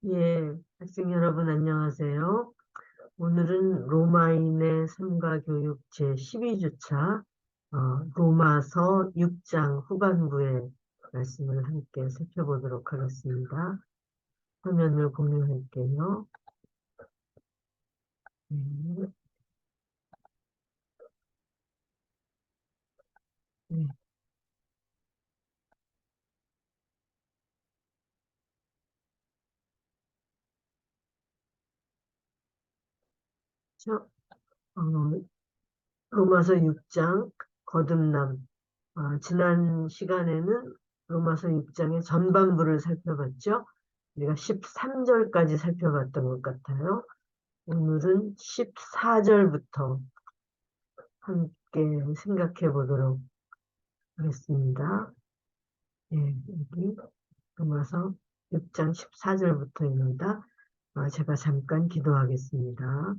예, 학생 여러분 안녕하세요. 오늘은 로마인의 삶과 교육 제12주차 로마서 6장 후반부의 말씀을 함께 살펴보도록 하겠습니다. 화면을 공유할게요. 네, 네. 저, 어, 로마서 6장 거듭남. 지난 시간에는 로마서 6장의 전반부를 살펴봤죠. 우리가 13절까지 살펴봤던 것 같아요. 오늘은 14절부터 함께 생각해 보도록 하겠습니다. 예, 여기 로마서 6장 14절부터입니다. 제가 잠깐 기도하겠습니다.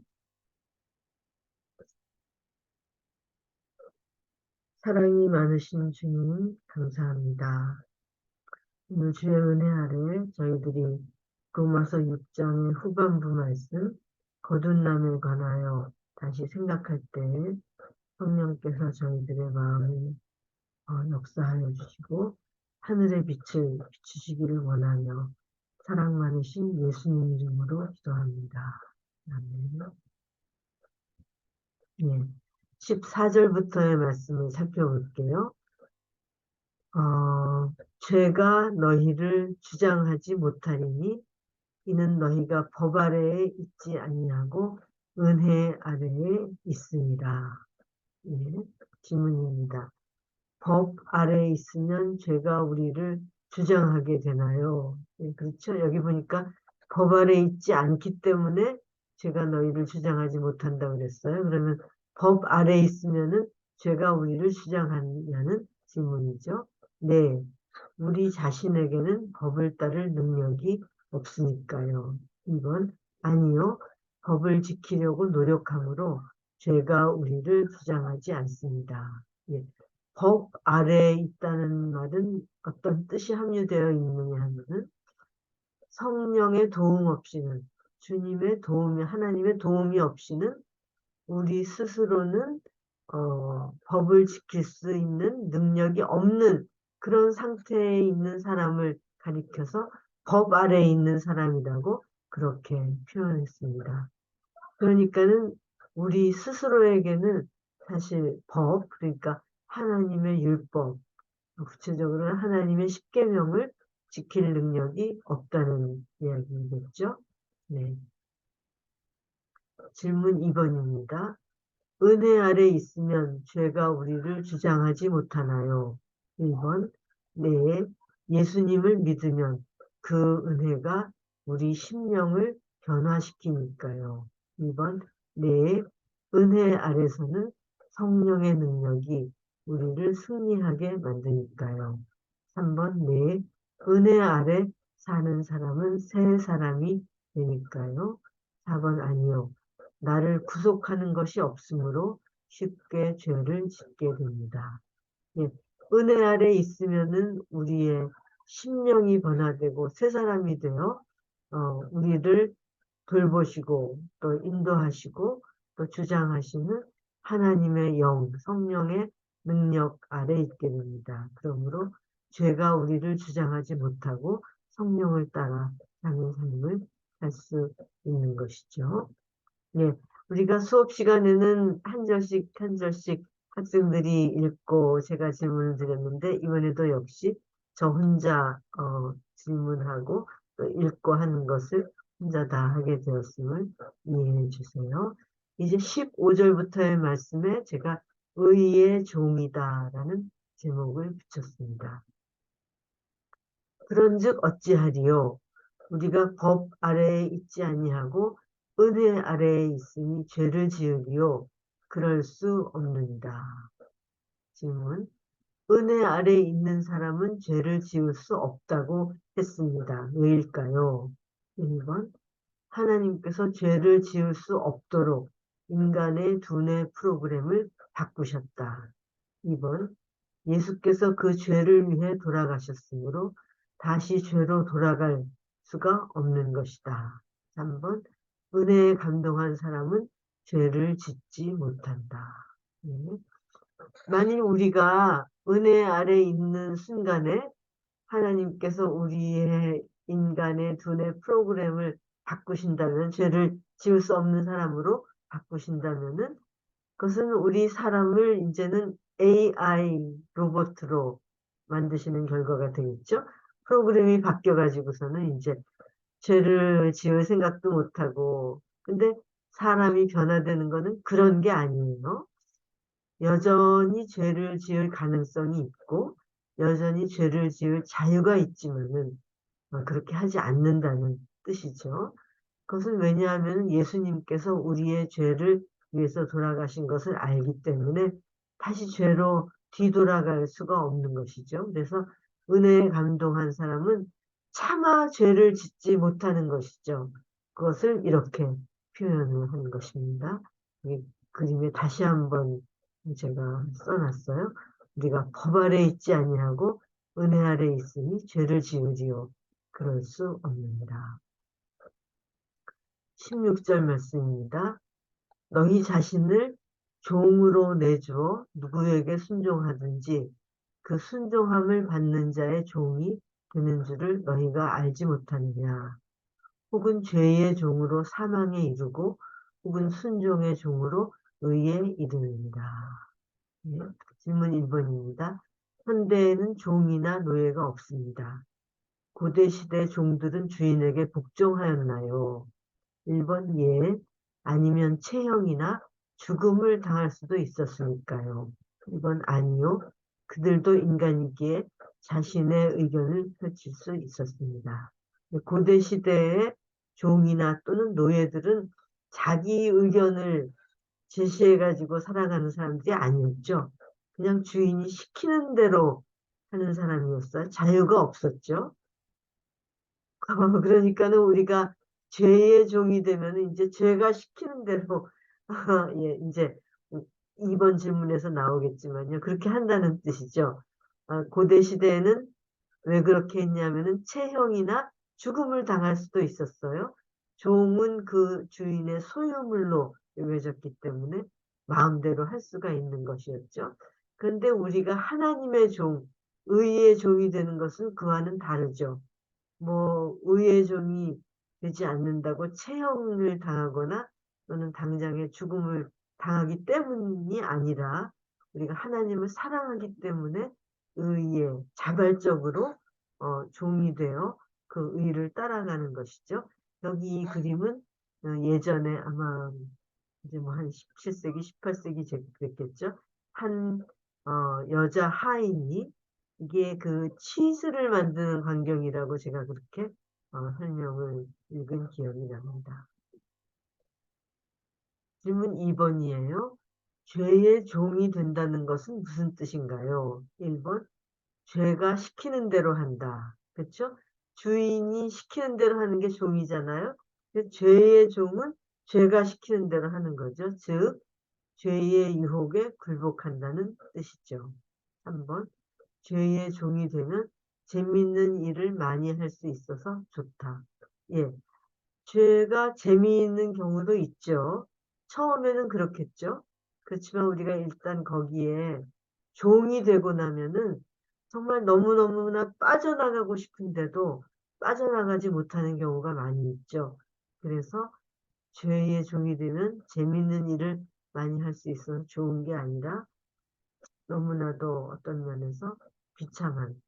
사랑이 많으신 주님, 감사합니다. 오늘 주의 은혜 아래 저희들이 로마서 6장의 후반부 말씀, 거듭남에 관하여 다시 생각할 때 성령께서 저희들의 마음을 역사하여 주시고 하늘의 빛을 비추시기를 원하며 사랑 많으신 예수님 이름으로 기도합니다. 아멘. 예. 14절부터의 말씀을 살펴볼게요. 죄가 너희를 주장하지 못하리니 이는 너희가 법 아래에 있지 아니하고 은혜 아래에 있습니다. 예. 질문입니다. 법 아래에 있으면 죄가 우리를 주장하게 되나요? 예, 그렇죠. 여기 보니까 법 아래에 있지 않기 때문에 죄가 너희를 주장하지 못한다 그랬어요. 그러면 법 아래에 있으면은 죄가 우리를 주장하냐는 질문이죠. 네. 우리 자신에게는 법을 따를 능력이 없으니까요. 2번, 아니요. 법을 지키려고 노력함으로 죄가 우리를 주장하지 않습니다. 예. 법 아래에 있다는 말은 어떤 뜻이 함유되어 있느냐 하면은 성령의 도움 없이는 주님의 도움이 하나님의 도움이 없이는 우리 스스로는 법을 지킬 수 있는 능력이 없는 그런 상태에 있는 사람을 가리켜서 법 아래에 있는 사람이라고 그렇게 표현했습니다. 그러니까는 우리 스스로에게는 사실 법, 그러니까 하나님의 율법, 구체적으로는 하나님의 십계명을 지킬 능력이 없다는 이야기겠죠. 네. 질문 2번입니다. 은혜 아래 있으면 죄가 우리를 주장하지 못하나요? 1번, 네, 예수님을 믿으면 그 은혜가 우리 심령을 변화시키니까요. 2번, 네, 은혜 아래서는 성령의 능력이 우리를 승리하게 만드니까요. 3번, 네, 은혜 아래 사는 사람은 새 사람이 되니까요. 4번, 아니요. 나를 구속하는 것이 없으므로 쉽게 죄를 짓게 됩니다. 예, 은혜 아래 있으면은 우리의 심령이 변화되고 새 사람이 되어 우리를 돌보시고 또 인도하시고 또 주장하시는 하나님의 영, 성령의 능력 아래 있게 됩니다. 그러므로 죄가 우리를 주장하지 못하고 성령을 따라 사는 삶을 할 수 있는 것이죠. 예, 우리가 수업 시간에는 한 절씩 한 절씩 학생들이 읽고 제가 질문을 드렸는데 이번에도 역시 저 혼자 질문하고 또 읽고 하는 것을 혼자 다 하게 되었음을 이해해 주세요. 이제 15절부터의 말씀에 제가 의의 종이다라는 제목을 붙였습니다. 그런즉 어찌하리요? 우리가 법 아래에 있지 아니하고 은혜 아래에 있으니 죄를 지으리요? 그럴 수 없느니라. 질문. 은혜 아래에 있는 사람은 죄를 지을 수 없다고 했습니다. 왜일까요? 1번. 하나님께서 죄를 지을 수 없도록 인간의 두뇌 프로그램을 바꾸셨다. 2번. 예수께서 그 죄를 위해 돌아가셨으므로 다시 죄로 돌아갈 수가 없는 것이다. 3번 은혜에 감동한 사람은 죄를 짓지 못한다. 예. 만일 우리가 은혜 아래 있는 순간에 하나님께서 우리의 인간의 두뇌 프로그램을 바꾸신다면, 죄를 지을 수 없는 사람으로 바꾸신다면은, 그것은 우리 사람을 이제는 AI 로봇으로 만드시는 결과가 되겠죠. 프로그램이 바뀌어가지고서는 이제 죄를 지을 생각도 못하고, 근데 사람이 변화되는 거는 그런 게 아니에요. 여전히 죄를 지을 가능성이 있고, 여전히 죄를 지을 자유가 있지만은, 그렇게 하지 않는다는 뜻이죠. 그것은 왜냐하면 예수님께서 우리의 죄를 위해서 돌아가신 것을 알기 때문에 다시 죄로 뒤돌아갈 수가 없는 것이죠. 그래서 은혜에 감동한 사람은 차마 죄를 짓지 못하는 것이죠. 그것을 이렇게 표현을 하는 것입니다. 이 그림에 다시 한번 제가 써놨어요. 우리가 법 아래 있지 아니하고 은혜 아래 있으니 죄를 지으리요. 그럴 수 없느니라. 16절 말씀입니다. 너희 자신을 종으로 내주어 누구에게 순종하든지 그 순종함을 받는 자의 종이 되는 줄을 너희가 알지 못하느냐. 혹은 죄의 종으로 사망에 이르고 혹은 순종의 종으로 의에 이르느니라. 네, 질문 1번입니다. 현대에는 종이나 노예가 없습니다. 고대 시대 종들은 주인에게 복종하였나요? 1번 예, 아니면 체형이나 죽음을 당할 수도 있었으니까요. 2번 아니요, 그들도 인간이기에 자신의 의견을 펼칠 수 있었습니다. 고대 시대의 종이나 또는 노예들은 자기 의견을 제시해가지고 살아가는 사람들이 아니었죠. 그냥 주인이 시키는 대로 하는 사람이었어요. 자유가 없었죠. 그러니까는 우리가 죄의 종이 되면 이제 죄가 시키는 대로 예, 이제 2번 질문에서 나오겠지만요. 그렇게 한다는 뜻이죠. 고대 시대에는 왜 그렇게 했냐면은 체형이나 죽음을 당할 수도 있었어요. 종은 그 주인의 소유물로 여겨졌기 때문에 마음대로 할 수가 있는 것이었죠. 그런데 우리가 하나님의 종, 의의 종이 되는 것은 그와는 다르죠. 뭐 의의 종이 되지 않는다고 체형을 당하거나 또는 당장의 죽음을 당하기 때문이 아니라 우리가 하나님을 사랑하기 때문에 의에 자발적으로 종이 되어 그 의를 따라가는 것이죠. 여기 이 그림은 예전에 아마 이제 뭐 한 17세기, 18세기 그랬겠죠. 한 여자 하인이 이게 그 치즈를 만드는 광경이라고 제가 그렇게 설명을 읽은 기억이 납니다. 질문 2번이에요. 죄의 종이 된다는 것은 무슨 뜻인가요? 1번, 죄가 시키는 대로 한다. 그렇죠? 주인이 시키는 대로 하는 게 종이잖아요. 죄의 종은 죄가 시키는 대로 하는 거죠. 즉, 죄의 유혹에 굴복한다는 뜻이죠. 3번, 죄의 종이 되면 재미있는 일을 많이 할 수 있어서 좋다. 예, 죄가 재미있는 경우도 있죠. 처음에는 그렇겠죠. 그렇지만 우리가 일단 거기에 종이 되고 나면은 정말 너무너무나 빠져나가고 싶은데도 빠져나가지 못하는 경우가 많이 있죠. 그래서 죄의 종이 되면 재밌는 일을 많이 할 수 있어서 좋은 게 아니라 너무나도 어떤 면에서 비참한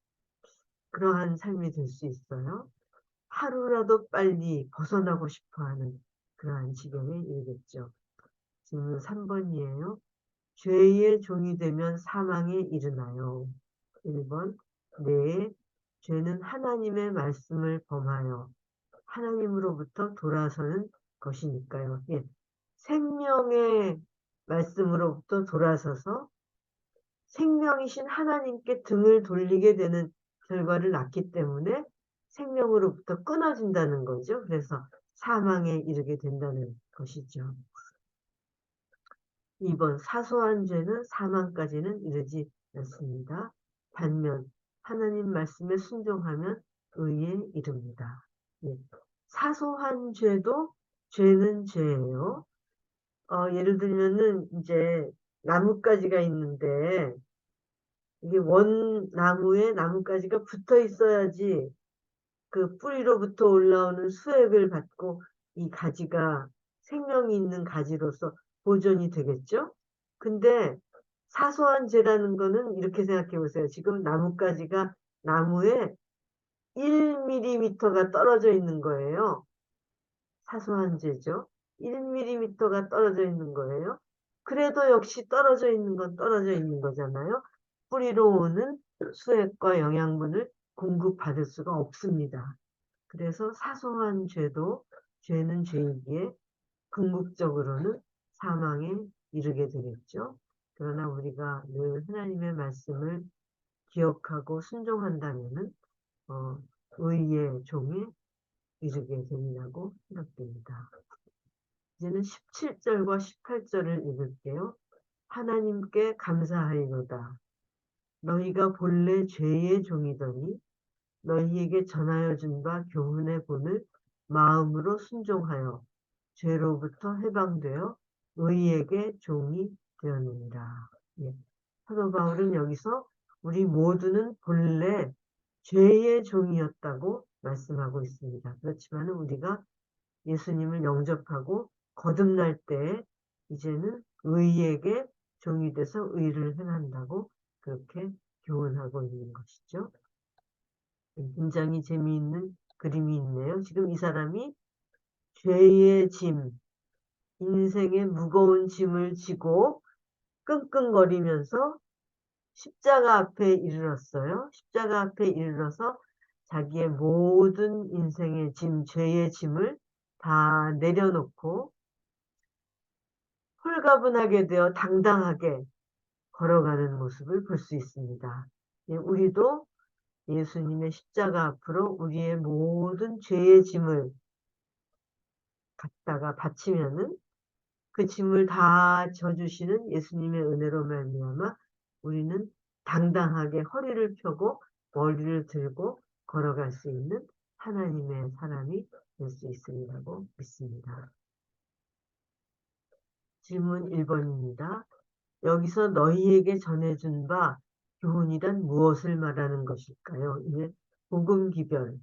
그러한 삶이 될 수 있어요. 하루라도 빨리 벗어나고 싶어 하는 그러한 지경에 이르겠죠. 질문 3번이에요. 죄의 종이 되면 사망에 이르나요? 1번, 네, 죄는 하나님의 말씀을 범하여 하나님으로부터 돌아서는 것이니까요. 예, 생명의 말씀으로부터 돌아서서 생명이신 하나님께 등을 돌리게 되는 결과를 낳기 때문에 생명으로부터 끊어진다는 거죠. 그래서 사망에 이르게 된다는 것이죠. 2번 사소한 죄는 사망까지는 이르지 않습니다. 반면 하나님 말씀에 순종하면 의에 이릅니다. 예, 사소한 죄도 죄는 죄예요. 예를 들면은 이제 나뭇가지가 있는데 이게 원 나무에 나뭇가지가 붙어 있어야지 그 뿌리로부터 올라오는 수액을 받고 이 가지가 생명이 있는 가지로서 보존이 되겠죠? 근데 사소한 죄라는 거는 이렇게 생각해 보세요. 지금 나뭇가지가 나무에 1mm가 떨어져 있는 거예요. 사소한 죄죠. 1mm가 떨어져 있는 거예요. 그래도 역시 떨어져 있는 건 떨어져 있는 거잖아요. 뿌리로 오는 수액과 영양분을 공급받을 수가 없습니다. 그래서 사소한 죄도 죄는 죄이기에 궁극적으로는 사망에 이르게 되겠죠. 그러나 우리가 늘 하나님의 말씀을 기억하고 순종한다면은 의의 종에 이르게 되리라고 생각됩니다. 이제는 17절과 18절을 읽을게요. 하나님께 감사하리로다. 너희가 본래 죄의 종이더니 너희에게 전하여 준 바 교훈의 본을 마음으로 순종하여 죄로부터 해방되어 의에게 종이 되었느니라. 예. 사도 바울은 여기서 우리 모두는 본래 죄의 종이었다고 말씀하고 있습니다. 그렇지만 우리가 예수님을 영접하고 거듭날 때 이제는 의에게 종이 돼서 의를 행한다고 그렇게 교훈하고 있는 것이죠. 굉장히 재미있는 그림이 있네요. 지금 이 사람이 죄의 짐, 인생의 무거운 짐을 지고 끙끙거리면서 십자가 앞에 이르렀어요. 십자가 앞에 이르러서 자기의 모든 인생의 짐, 죄의 짐을 다 내려놓고 홀가분하게 되어 당당하게 걸어가는 모습을 볼 수 있습니다. 예, 우리도 예수님의 십자가 앞으로 우리의 모든 죄의 짐을 갖다가 바치면은 그 짐을 다 져주시는 예수님의 은혜로 말미암아 우리는 당당하게 허리를 펴고 머리를 들고 걸어갈 수 있는 하나님의 사람이 될 수 있으리라고 믿습니다. 질문 1번입니다. 여기서 너희에게 전해준 바 교훈이란 무엇을 말하는 것일까요? 1. 복음 기별이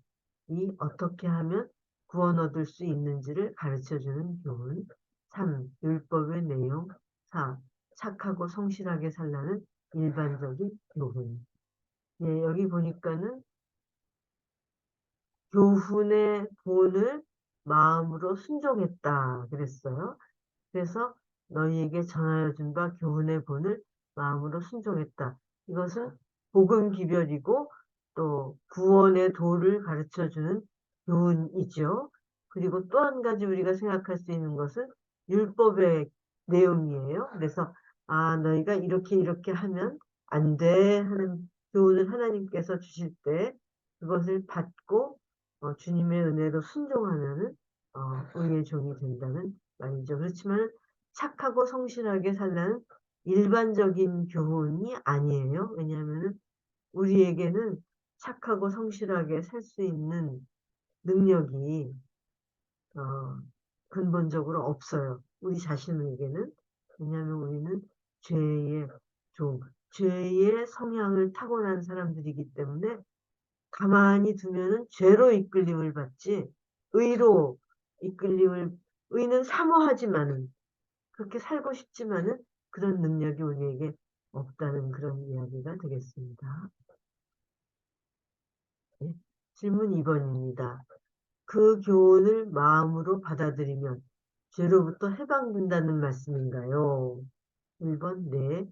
어떻게 하면 구원 얻을 수 있는지를 가르쳐주는 교훈. 3. 율법의 내용. 4. 착하고 성실하게 살라는 일반적인 교훈. 예, 여기 보니까는 교훈의 본을 마음으로 순종했다 그랬어요. 그래서 너희에게 전하여 준 바 교훈의 본을 마음으로 순종했다. 이것은 복음 기별이고 또 구원의 도를 가르쳐주는 교훈이죠. 그리고 또 한 가지 우리가 생각할 수 있는 것은 율법의 내용이에요. 그래서 너희가 이렇게 하면 안 돼 하는 교훈을 하나님께서 주실 때 그것을 받고 주님의 은혜로 순종하면은 의의 종이 된다는 말이죠. 그렇지만 착하고 성실하게 살라는 일반적인 교훈이 아니에요. 왜냐하면 우리에게는 착하고 성실하게 살 수 있는 능력이 근본적으로 없어요. 우리 자신에게는. 왜냐하면 우리는 죄의 종, 죄의 성향을 타고난 사람들이기 때문에 가만히 두면은 죄로 이끌림을 받지 의로 이끌림을 의는 사모하지만은 그렇게 살고 싶지만은 그런 능력이 우리에게 없다는 그런 이야기가 되겠습니다. 네. 질문 2번입니다. 그 교훈을 마음으로 받아들이면 죄로부터 해방된다는 말씀인가요? 1번 네.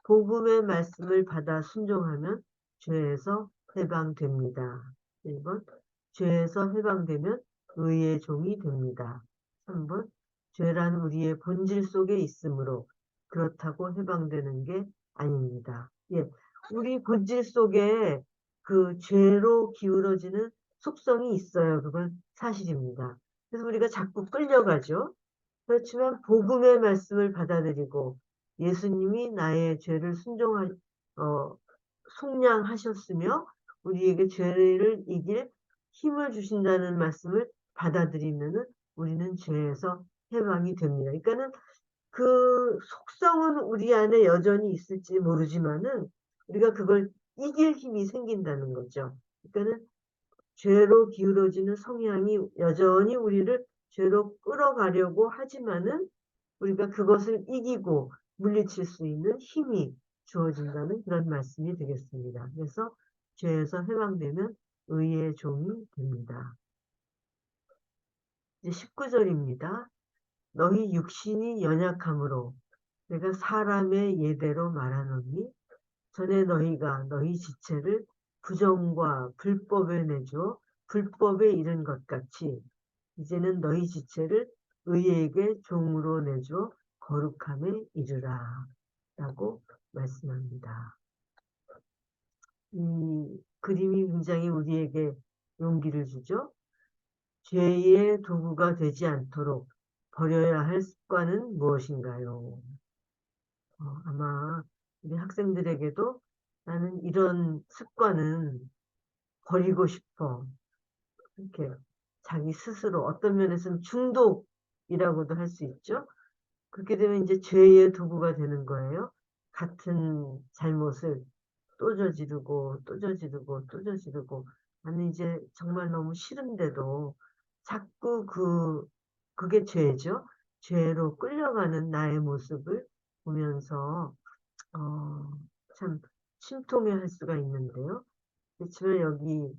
복음의 말씀을 받아 순종하면 죄에서 해방됩니다. 1번 죄에서 해방되면 의의 종이 됩니다. 3번 죄란 우리의 본질 속에 있으므로 그렇다고 해방되는 게 아닙니다. 예, 우리 본질 속에 그 죄로 기울어지는 속성이 있어요. 그건 사실입니다. 그래서 우리가 자꾸 끌려가죠. 그렇지만 복음의 말씀을 받아들이고 예수님이 나의 죄를 속량하셨으며 우리에게 죄를 이길 힘을 주신다는 말씀을 받아들이면은 우리는 죄에서 해방이 됩니다. 그러니까는 그 속성은 우리 안에 여전히 있을지 모르지만은 우리가 그걸 이길 힘이 생긴다는 거죠. 그러니까는 죄로 기울어지는 성향이 여전히 우리를 죄로 끌어가려고 하지만은 우리가 그것을 이기고 물리칠 수 있는 힘이 주어진다는 그런 말씀이 되겠습니다. 그래서 죄에서 해방되면 의의 종이 됩니다. 이제 19절입니다. 너희 육신이 연약함으로 내가 사람의 예대로 말하노니 전에 너희가 너희 지체를 부정과 불법에 내주어 불법에 이른 것 같이 이제는 너희 지체를 의에게 종으로 내주어 거룩함에 이르라 라고 말씀합니다. 이 그림이 굉장히 우리에게 용기를 주죠. 죄의 도구가 되지 않도록 버려야 할 습관은 무엇인가요? 아마 우리 학생들에게도 나는 이런 습관은 버리고 싶어. 이렇게 자기 스스로 어떤 면에서는 중독이라고도 할 수 있죠. 그렇게 되면 이제 죄의 도구가 되는 거예요. 같은 잘못을 또 저지르고 또 저지르고 또 저지르고 나는 이제 정말 너무 싫은데도 자꾸 그게 죄죠. 죄로 끌려가는 나의 모습을 보면서 어, 참 심통해할 수가 있는데요. 그렇지만 여기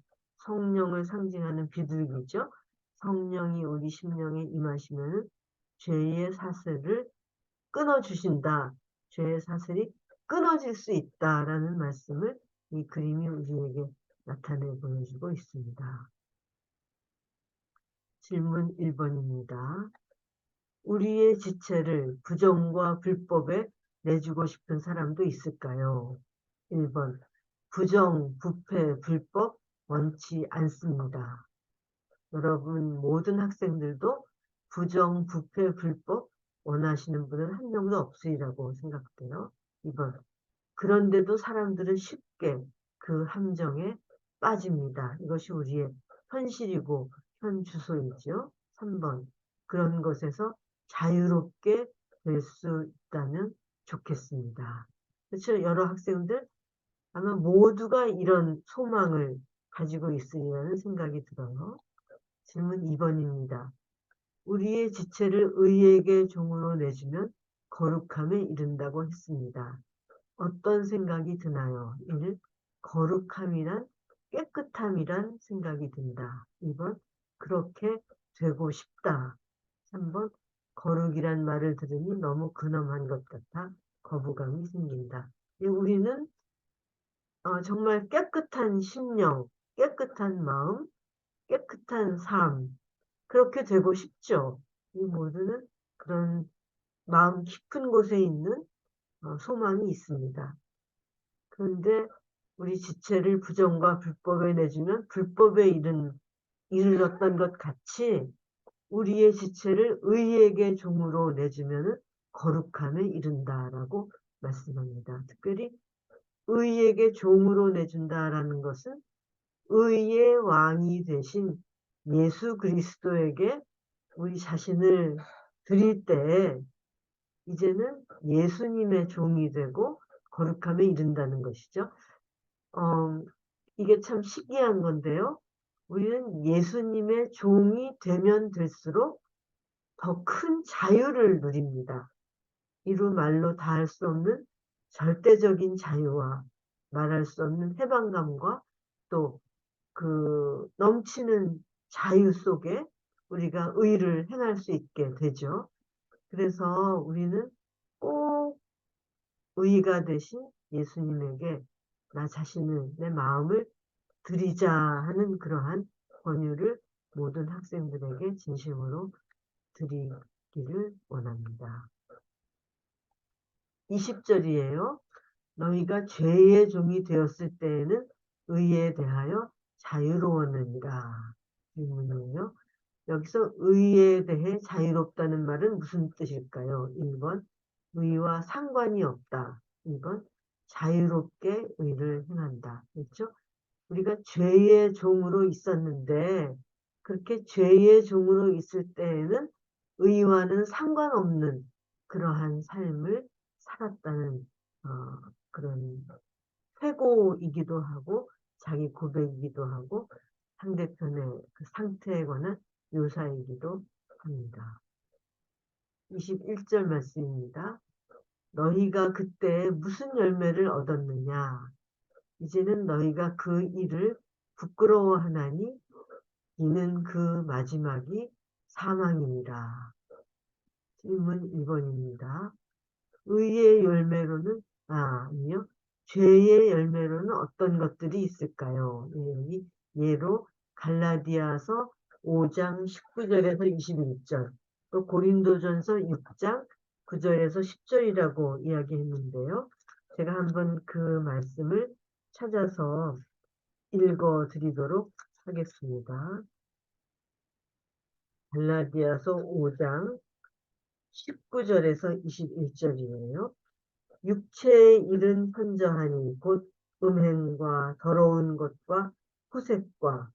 성령을 상징하는 비둘기죠. 성령이 우리 심령에 임하시면 죄의 사슬을 끊어주신다. 죄의 사슬이 끊어질 수 있다라는 말씀을 이 그림이 우리에게 나타내 보여주고 있습니다. 질문 1번입니다. 우리의 지체를 부정과 불법에 내주고 싶은 사람도 있을까요? 1번. 부정, 부패, 불법 원치 않습니다. 여러분 모든 학생들도 부정, 부패, 불법 원하시는 분은 한 명도 없으리라고 생각돼요. 2번. 그런데도 사람들은 쉽게 그 함정에 빠집니다. 이것이 우리의 현실이고 현주소이죠. 3번. 그런 것에서 자유롭게 될 수 있다면 좋겠습니다. 그렇죠. 여러 학생들 아마 모두가 이런 소망을 가지고 있으리라는 생각이 들어요. 질문 2번입니다. 우리의 지체를 의에게 종으로 내주면 거룩함에 이른다고 했습니다. 어떤 생각이 드나요? 1. 거룩함이란 깨끗함이란 생각이 든다. 2번. 그렇게 되고 싶다. 3번. 거룩이란 말을 들으니 너무 근엄한 것 같아 거부감이 생긴다. 우리는 정말 깨끗한 심령, 깨끗한 마음, 깨끗한 삶, 그렇게 되고 싶죠. 이 모두는 그런 마음 깊은 곳에 있는 소망이 있습니다. 그런데 우리 지체를 부정과 불법에 내주면 불법에 이르렀던 것 같이 우리의 지체를 의에게 종으로 내주면 거룩함에 이른다라고 말씀합니다. 특별히 의에게 종으로 내준다라는 것은 의의 왕이 되신 예수 그리스도에게 우리 자신을 드릴 때 이제는 예수님의 종이 되고 거룩함에 이른다는 것이죠. 이게 참 신기한 건데요. 우리는 예수님의 종이 되면 될수록 더 큰 자유를 누립니다. 이루 말로 다 할 수 없는 절대적인 자유와 말할 수 없는 해방감과 또 그 넘치는 자유 속에 우리가 의를 행할 수 있게 되죠. 그래서 우리는 꼭 의가 되신 예수님에게 나 자신을, 내 마음을 드리자 하는 그러한 권유를 모든 학생들에게 진심으로 드리기를 원합니다. 20절이에요. 너희가 죄의 종이 되었을 때에는 의에 대하여 자유로웠느니라. 질문이에요. 여기서 의에 대해 자유롭다는 말은 무슨 뜻일까요? 1번 의와 상관이 없다. 2번 자유롭게 의를 행한다. 그렇죠? 우리가 죄의 종으로 있었는데 그렇게 죄의 종으로 있을 때에는 의와는 상관없는 그러한 삶을 살았다는 그런 회고이기도 하고 자기 고백이기도 하고 상대편의 그 상태에 관한 묘사이기도 합니다. 21절 말씀입니다. 너희가 그때 무슨 열매를 얻었느냐? 이제는 너희가 그 일을 부끄러워하나니 이는 그 마지막이 사망이니라. 질문 1번입니다. 의의 열매로는 아니요. 죄의 열매로는 어떤 것들이 있을까요? 여기 예로 갈라디아서 5장 19절에서 21절, 또 고린도전서 6장 9절에서 10절이라고 이야기했는데요. 제가 한번 그 말씀을 찾아서 읽어 드리도록 하겠습니다. 갈라디아서 5장 19절에서 21절이에요. 육체의 일은 현저하니 곧 음행과 더러운 것과 호색과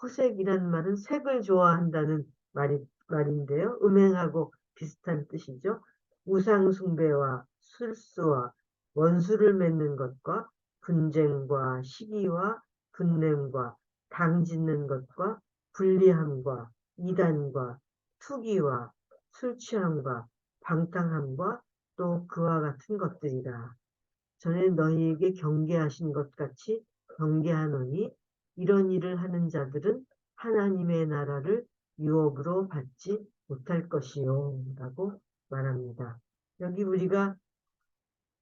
호색이란 말은 색을 좋아한다는 말인데요. 음행하고 비슷한 뜻이죠. 우상 숭배와 술수와 원수를 맺는 것과 분쟁과 시기와 분냄과 당짓는 것과 불리함과 이단과 투기와 술 취함과 방탕함과 또 그와 같은 것들이라. 전에 너희에게 경계하신 것 같이 경계하노니 이런 일을 하는 자들은 하나님의 나라를 유업으로 받지 못할 것이요 라고 말합니다. 여기 우리가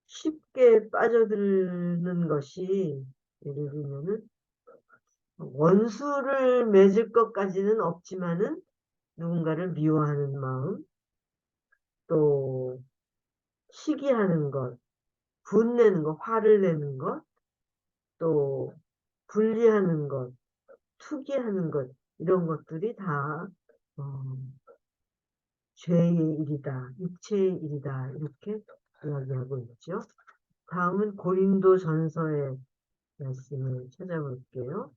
쉽게 빠져드는 것이 예를 들면은 원수를 맺을 것까지는 없지만은 누군가를 미워하는 마음, 또 시기하는 것, 분내는 것, 화를 내는 것, 또 분리하는 것, 투기하는 것, 이런 것들이 다 어, 죄의 일이다, 육체의 일이다, 이렇게 이야기하고 있죠. 다음은 고린도 전서의 말씀을 찾아볼게요.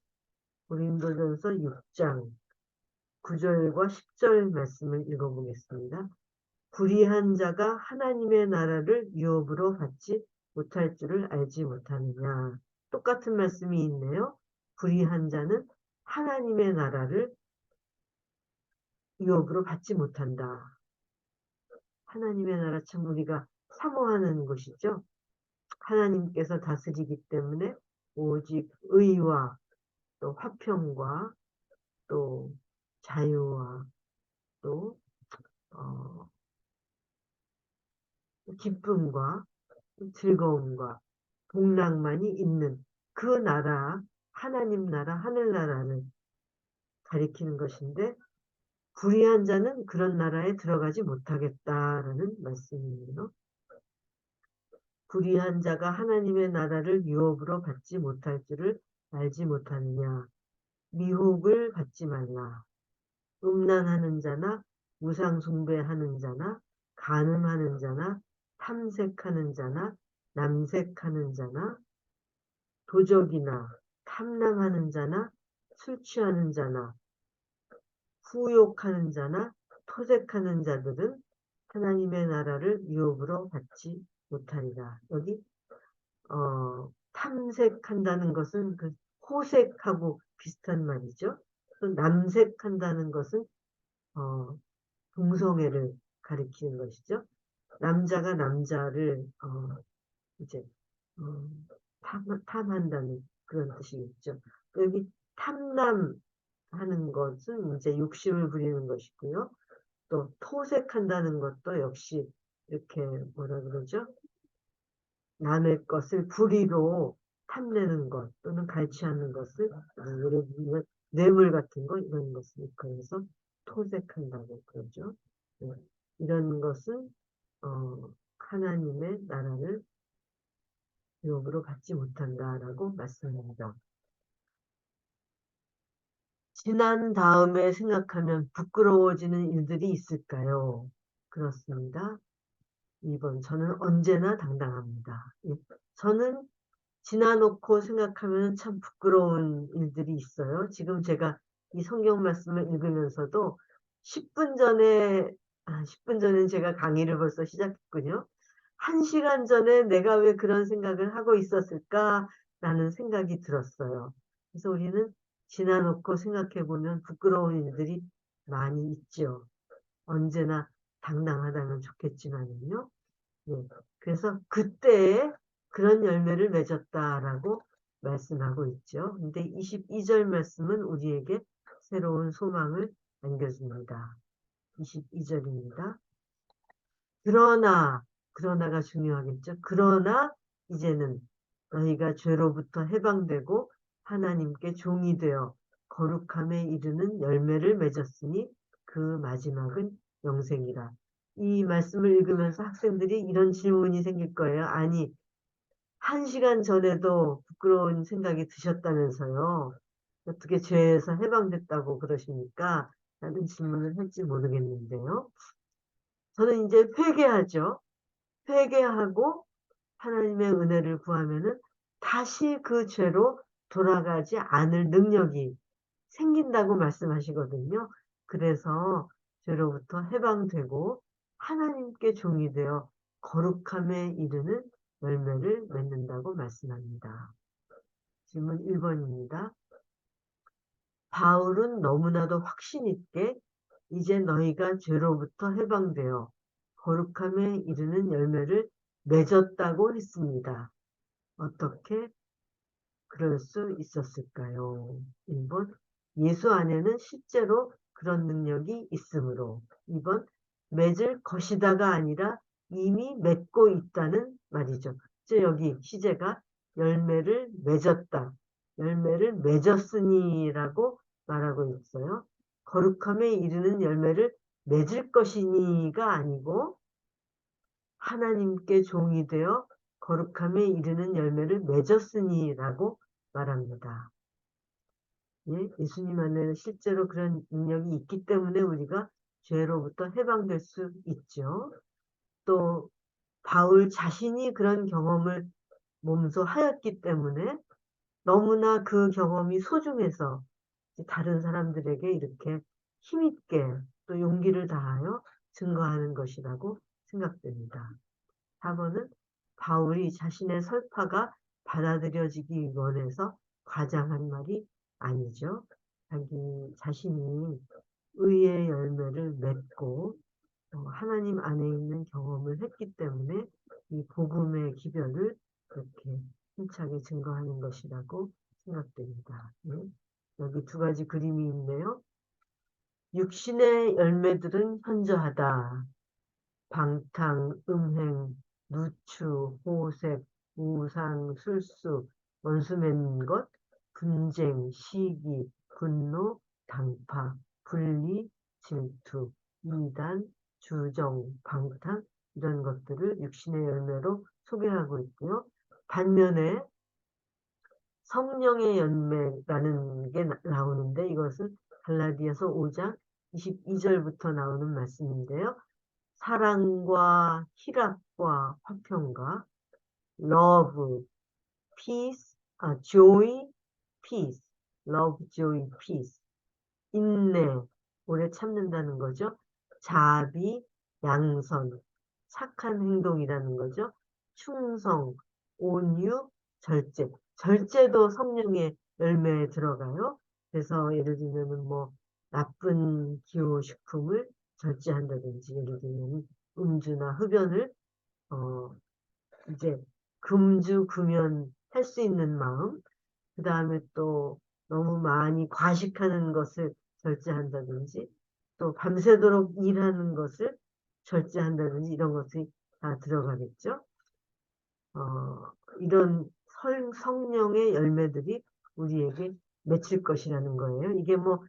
고린도 전서 6장 9절과 10절 말씀을 읽어보겠습니다. 불의한 자가 하나님의 나라를 유업으로 받지 못할 줄을 알지 못하느냐. 똑같은 말씀이 있네요. 불의한 자는 하나님의 나라를 유업으로 받지 못한다. 하나님의 나라 참 우리가 사모하는 것이죠. 하나님께서 다스리기 때문에 오직 의와 또 화평과 또 자유와 또 어, 기쁨과 즐거움과 복락만이 있는 그 나라, 하나님 나라, 하늘나라를 가리키는 것인데 불의한 자는 그런 나라에 들어가지 못하겠다라는 말씀이에요. 불의한 자가 하나님의 나라를 유업으로 받지 못할 줄을 알지 못하느냐. 미혹을 받지 말라. 음란하는 자나 우상 숭배하는 자나 간음하는 자나 탐색하는 자나 남색하는 자나 도적이나 탐랑하는 자나 술 취하는 자나 후욕하는 자나 토색하는 자들은 하나님의 나라를 유업으로 받지 못하리라. 여기 탐색한다는 것은 그 호색하고 비슷한 말이죠. 또 남색한다는 것은 어, 동성애를 가리키는 것이죠. 남자가 남자를 이제 어, 탐한다는 그런 뜻이겠죠. 여기 탐남하는 것은 이제 욕심을 부리는 것이고요. 또 토색한다는 것도 역시 이렇게 뭐라 그러죠? 남의 것을 불의로 탐내는 것 또는 갈취하는 것을 예를 들면 뇌물 같은 거 이런 것을 일컬어서 토색한다고 그러죠. 네. 이런 것은 하나님의 나라를 유업으로 받지 못한다라고 말씀합니다. 지난 다음에 생각하면 부끄러워지는 일들이 있을까요? 그렇습니다. 2번, 저는 언제나 당당합니다. 예, 저는 지나놓고 생각하면 참 부끄러운 일들이 있어요. 지금 제가 이 성경 말씀을 읽으면서도 10분 전에, 10분 전엔 제가 강의를 벌써 시작했군요. 1시간 전에 내가 왜 그런 생각을 하고 있었을까라는 생각이 들었어요. 그래서 우리는 지나놓고 생각해보면 부끄러운 일들이 많이 있죠. 언제나 당당하다면 좋겠지만요. 예. 그래서 그때에 그런 열매를 맺었다라고 말씀하고 있죠. 근데 22절 말씀은 우리에게 새로운 소망을 안겨줍니다. 22절입니다. 그러나가 중요하겠죠. 그러나 이제는 너희가 죄로부터 해방되고 하나님께 종이 되어 거룩함에 이르는 열매를 맺었으니 그 마지막은 영생이라. 이 말씀을 읽으면서 학생들이 이런 질문이 생길 거예요. 아니, 1시간 전에도 부끄러운 생각이 드셨다면서요. 어떻게 죄에서 해방됐다고 그러십니까? 라는 질문을 할지 모르겠는데요. 저는 이제 회개하죠. 회개하고 하나님의 은혜를 구하면은 다시 그 죄로 돌아가지 않을 능력이 생긴다고 말씀하시거든요. 그래서 죄로부터 해방되고 하나님께 종이 되어 거룩함에 이르는 열매를 맺는다고 말씀합니다. 질문 1번입니다. 바울은 너무나도 확신 있게 이제 너희가 죄로부터 해방되어 거룩함에 이르는 열매를 맺었다고 했습니다. 어떻게 그럴 수 있었을까요? 1번, 예수 안에는 실제로 그런 능력이 있으므로. 2번, 맺을 것이다가 아니라 이미 맺고 있다는 말이죠. 이제 여기 시제가 열매를 맺었다. 열매를 맺었으니라고 말하고 있어요. 거룩함에 이르는 열매를 맺을 것이니가 아니고 하나님께 종이 되어 거룩함에 이르는 열매를 맺었으니라고 말합니다. 예, 예수님 안에는 실제로 그런 능력이 있기 때문에 우리가 죄로부터 해방될 수 있죠. 또 바울 자신이 그런 경험을 몸소 하였기 때문에 너무나 그 경험이 소중해서 다른 사람들에게 이렇게 힘있게 또 용기를 다하여 증거하는 것이라고 생각됩니다. 4번은 바울이 자신의 설파가 받아들여지기 원해서 과장한 말이 아니죠. 자기 자신이 의의 열매를 맺고 하나님 안에 있는 경험을 했기 때문에 이 복음의 기별을 그렇게 힘차게 증거하는 것이라고 생각됩니다. 네. 여기 두 가지 그림이 있네요. 육신의 열매들은 현저하다. 방탕, 음행, 누추, 호색, 우상, 술수, 원수 맺는 것, 분쟁, 시기, 분노, 당파, 분리, 질투, 이단, 주정, 방탕 이런 것들을 육신의 열매로 소개하고 있고요. 반면에 성령의 열매라는 게 나오는데 이것은 갈라디아서 5장 22절부터 나오는 말씀인데요. 사랑과 희락과 화평과 love, peace, joy, peace, love, joy, peace, 인내, 오래 참는다는 거죠. 자비, 양선, 착한 행동이라는 거죠. 충성, 온유, 절제. 절제도 성령의 열매에 들어가요. 그래서 예를 들면 뭐 나쁜 기호식품을 절제한다든지 예를 들면 음주나 흡연을 이제 금주 금연할 수 있는 마음, 그 다음에 또 너무 많이 과식하는 것을 절제한다든지, 또 밤새도록 일하는 것을 절제한다든지 이런 것이 다 들어가겠죠. 이런 성령의 열매들이 우리에게 맺힐 것이라는 거예요. 이게 뭐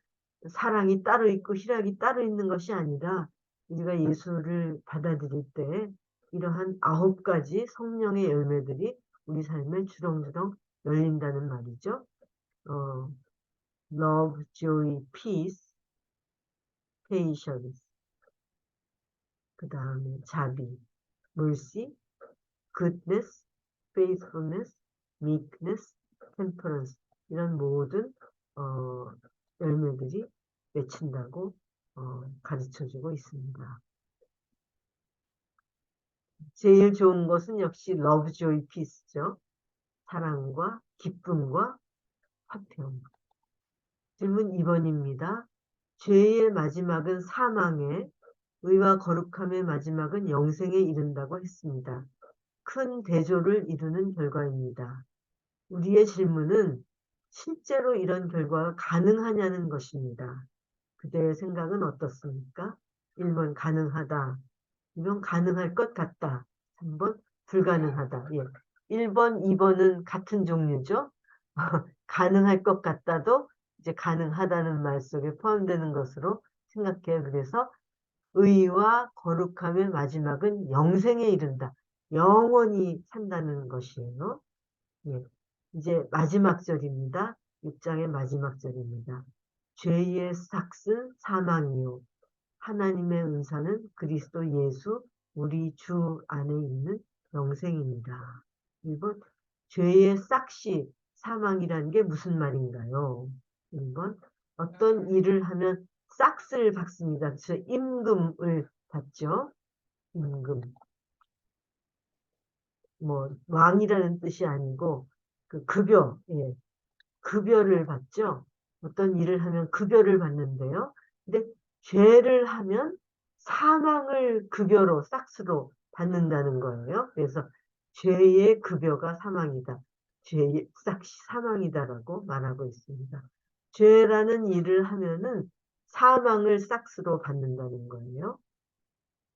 사랑이 따로 있고 희락이 따로 있는 것이 아니라 우리가 예수를 받아들일 때 이러한 9가지 성령의 열매들이 우리 삶에 주렁주렁 열린다는 말이죠. 어, love, joy, peace, patience, 그 다음에 자비, mercy, goodness, faithfulness, meekness, temperance 이런 모든 어, 열매들이 맺힌다고 가르쳐주고 있습니다. 제일 좋은 것은 역시 love, joy, peace죠. 사랑과 기쁨과 화평. 질문 2번입니다. 죄의 마지막은 사망에, 의와 거룩함의 마지막은 영생에 이른다고 했습니다. 큰 대조를 이루는 결과입니다. 우리의 질문은 실제로 이런 결과가 가능하냐는 것입니다. 그대의 생각은 어떻습니까? 1번 가능하다. 2번 가능할 것 같다. 3번 불가능하다. 예. 1번, 2번은 같은 종류죠. 가능할 것 같다도 이제 가능하다는 말 속에 포함되는 것으로 생각해요. 그래서 의와 거룩함의 마지막은 영생에 이른다. 영원히 산다는 것이에요. 예. 이제 마지막 절입니다. 6장의 마지막 절입니다. 죄의 삭은 사망이요. 하나님의 은사는 그리스도 예수 우리 주 안에 있는 영생입니다. 1번 죄의 싹시 사망이라는 게 무슨 말인가요? 1번 어떤 일을 하면 싹스를 받습니다. 그래서 임금을 받죠. 임금. 뭐 왕이라는 뜻이 아니고 그 급여, 예, 급여를 받죠. 어떤 일을 하면 급여를 받는데요. 근데 죄를 하면 사망을 급여로, 싹스로 받는다는 거예요. 그래서 죄의 급여가 사망이다. 죄의 싹시 사망이다라고 말하고 있습니다. 죄라는 일을 하면은 사망을 싹스로 받는다는 거예요.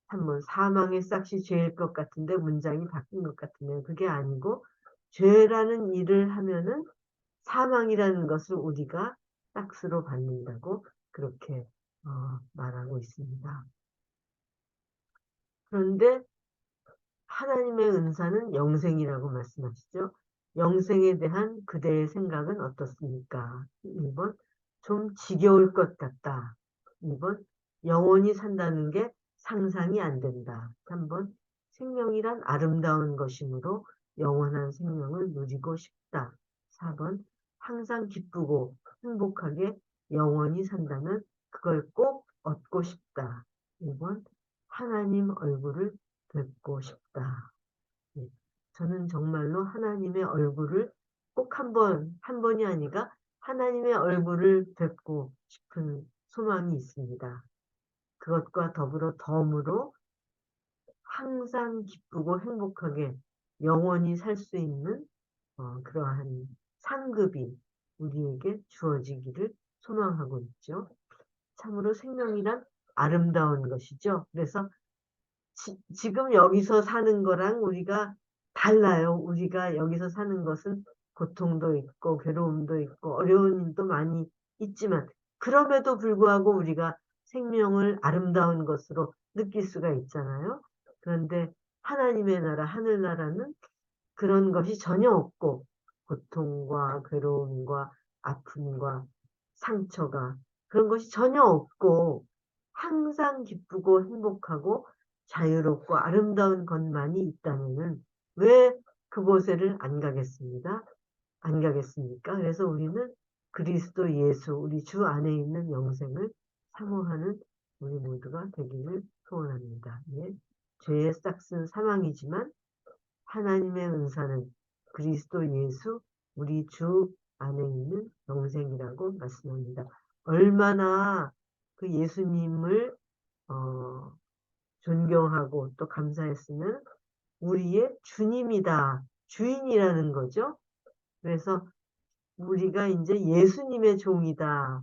한번 사망의 싹시 죄일 것 같은데 문장이 바뀐 것 같으면 그게 아니고 죄라는 일을 하면은 사망이라는 것을 우리가 싹스로 받는다고 그렇게 말하고 있습니다. 그런데 하나님의 은사는 영생이라고 말씀하시죠. 영생에 대한 그대의 생각은 어떻습니까? 1번 좀 지겨울 것 같다. 2번 영원히 산다는 게 상상이 안 된다. 3번 생명이란 아름다운 것이므로 영원한 생명을 누리고 싶다. 4번 항상 기쁘고 행복하게 영원히 산다면 그걸 꼭 얻고 싶다. 5번 하나님 얼굴을 뵙고 싶다. 예, 저는 정말로 하나님의 얼굴을 꼭 한 번이 아니라 하나님의 얼굴을 뵙고 싶은 소망이 있습니다. 그것과 덤으로 항상 기쁘고 행복하게 영원히 살 수 있는 그러한 상급이 우리에게 주어지기를 소망하고 있죠. 참으로 생명이란 아름다운 것이죠. 그래서 지금 여기서 사는 거랑 우리가 달라요. 우리가 여기서 사는 것은 고통도 있고 괴로움도 있고 어려운 일도 많이 있지만 그럼에도 불구하고 우리가 생명을 아름다운 것으로 느낄 수가 있잖아요. 그런데 하나님의 나라, 하늘나라는 그런 것이 전혀 없고 고통과 괴로움과 아픔과 상처가 그런 것이 전혀 없고 항상 기쁘고 행복하고 자유롭고 아름다운 것만이 있다면은 왜 그곳에를 안 가겠습니다. 안 가겠습니까? 그래서 우리는 그리스도 예수, 우리 주 안에 있는 영생을 사모하는 우리 모두가 되기를 소원합니다. 예. 죄의 싹은 사망이지만 하나님의 은사는 그리스도 예수, 우리 주 안에 있는 영생이라고 말씀합니다. 얼마나 그 예수님을 어, 존경하고 또 감사했으면 우리의 주님이다, 주인이라는 거죠. 그래서 우리가 이제 예수님의 종이다.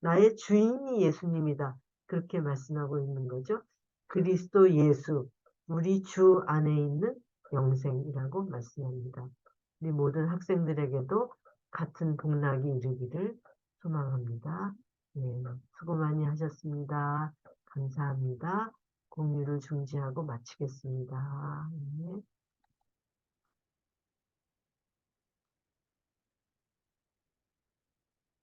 나의 주인이 예수님이다. 그렇게 말씀하고 있는 거죠. 그리스도 예수, 우리 주 안에 있는 영생이라고 말씀합니다. 우리 모든 학생들에게도 같은 복락이 이르기를 소망합니다. 네, 수고 많이 하셨습니다. 감사합니다. 공유를 중지하고 마치겠습니다. 네.